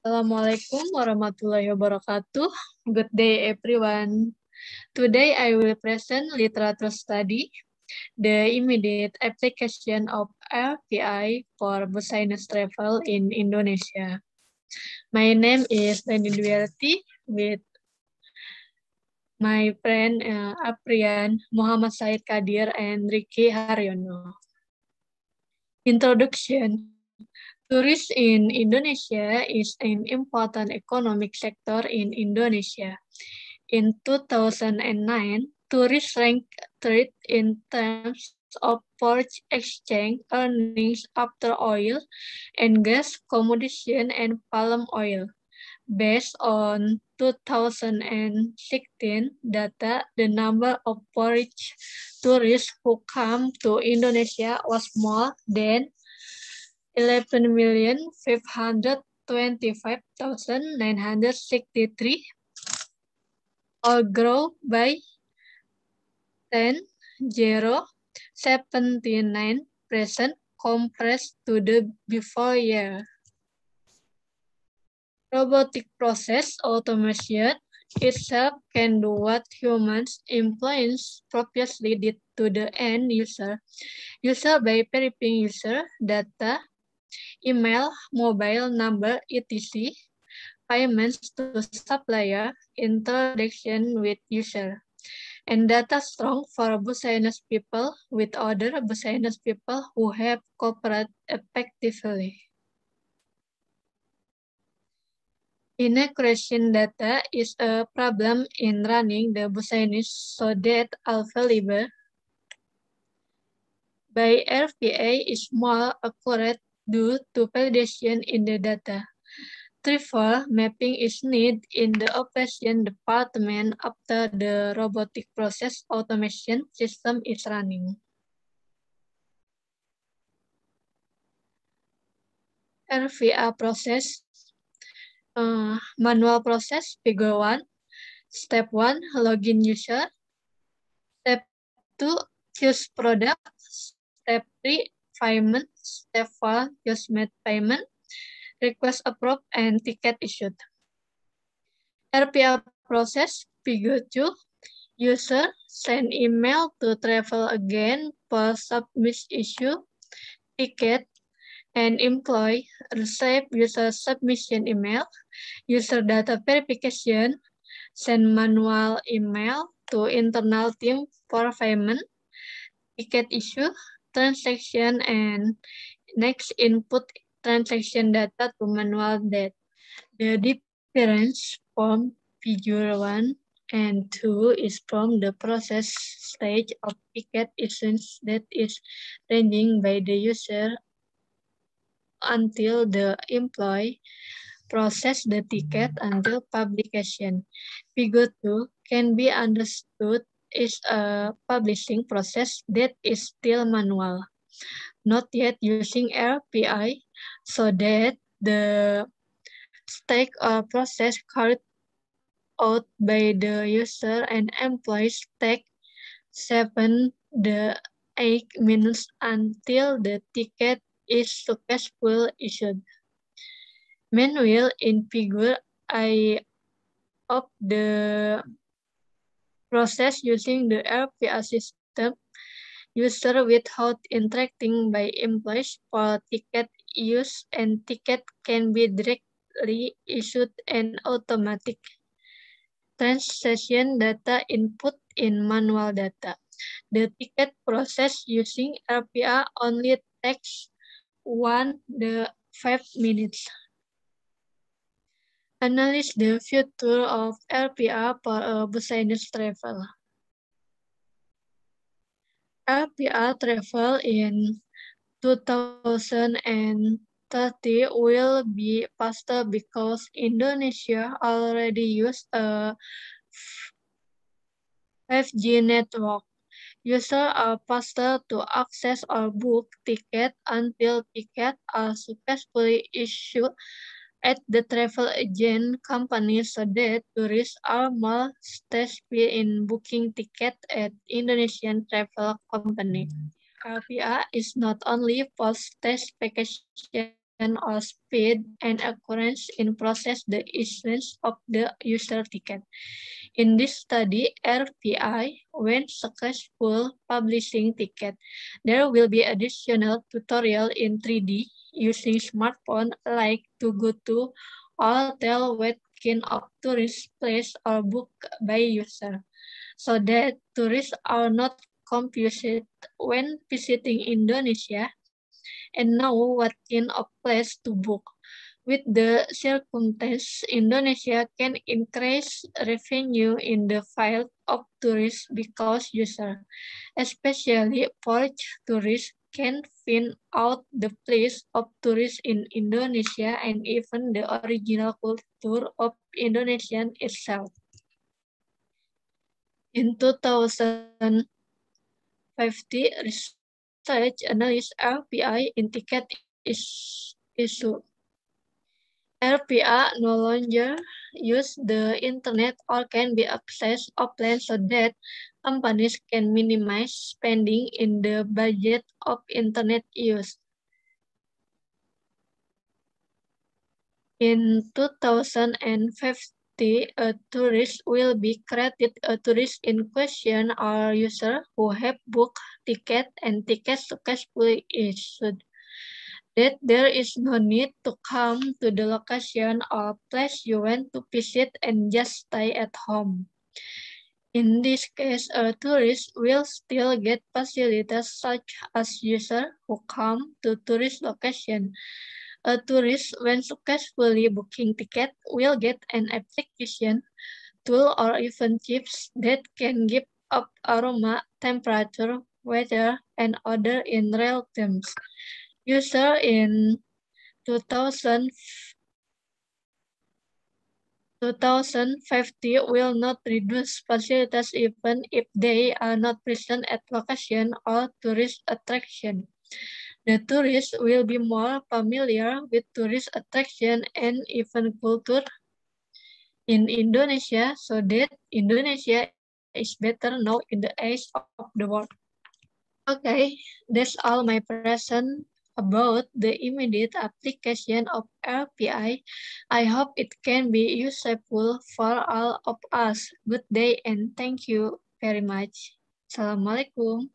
Assalamualaikum warahmatullahi wabarakatuh. Good day, everyone. Today, I will present literature study, the immediate application of RPI for business travel in Indonesia. My name is Dani Dwiarti with my friend Aprian, Muhammad Said Kadir, and Ricky Haryono. Introduction. Tourism in Indonesia is an important economic sector in Indonesia. In 2009, tourists ranked third in terms of foreign exchange earnings after oil and gas, commodities, and palm oil. Based on 2016 data, the number of foreign tourists who come to Indonesia was more than 11,525,963, or grow by 10.79% compared to the before year. Robotic process automation itself can do what humans employees previously did to the end user by verifying user data, email, mobile number, etc., payments to supplier, interaction with user, and data strong for business people with other business people who have cooperated effectively. Inaccurate data is a problem in running the business so that available by RPA is more accurate due to validation in the data. Trivial mapping is needed in the operation department after the robotic process automation system is running. RVA process, manual process, figure 1. Step 1, login user. Step 2, choose product. Step 3, payment. Step 4, just made payment. Request approved and ticket issued. RPA process, figure 2. User send email to travel agent for submit issue ticket, and employee receive user submission email, user data verification, send manual email to internal team for payment, ticket issue, transaction, and next input transaction data to manual data. The difference from figure 1 and 2 is from the process stage of ticket issuance that is ranging by the user until the employee process the ticket until publication. Figure 2 can be understood as a publishing process that is still manual, not yet using RPI, so that the stake or process carried out by the user and employees take 7 to 8 minutes until the ticket is successfully issued. Manual in figure I of the process using the RPA system, user without interacting by employees for ticket use, and ticket can be directly issued and automatic transaction data input in manual data. The ticket process using RPA only takes 1 to 5 minutes. Analyze the future of RPA for a business travel. RPA travel in 2030 will be faster because Indonesia already uses a 5G network. Users are faster to access or book tickets until tickets are successfully issued at the travel agent company, so that tourists are more successful in booking tickets at Indonesian travel company. RPA is not only for test package or speed and accuracy in process the issuance of the user ticket. In this study, RPI, when successful publishing ticket, there will be additional tutorial in 3D using smartphone like to go to or tell what kind of tourist place or book by user, so that tourists are not confused when visiting Indonesia and know what kind of place to book. With the circumstance, Indonesia can increase revenue in the field of tourists because users, especially foreign tourists, can find out the place of tourists in Indonesia and even the original culture of Indonesian itself. In 2050, research analysis RPI in ticket issue. RPA no longer use the internet or can be accessed offline so that companies can minimize spending in the budget of internet use. In 2050, a tourist will be created. A tourist in question or user who have booked ticket and tickets successfully issued. That there is no need to come to the location or place you want to visit and just stay at home. In this case, a tourist will still get facilities such as users who come to tourist location. A tourist, when successfully booking ticket, will get an application tool or even chips that can give up aroma, temperature, weather, and other in real terms. User in 2050 will not reduce facilities even if they are not present at location or tourist attraction. The tourist will be more familiar with tourist attraction and even culture in Indonesia so that Indonesia is better known in the eyes of the world. Okay, that's all my present about the immediate application of RPI. I hope it can be useful for all of us. Good day and thank you very much. Assalamualaikum.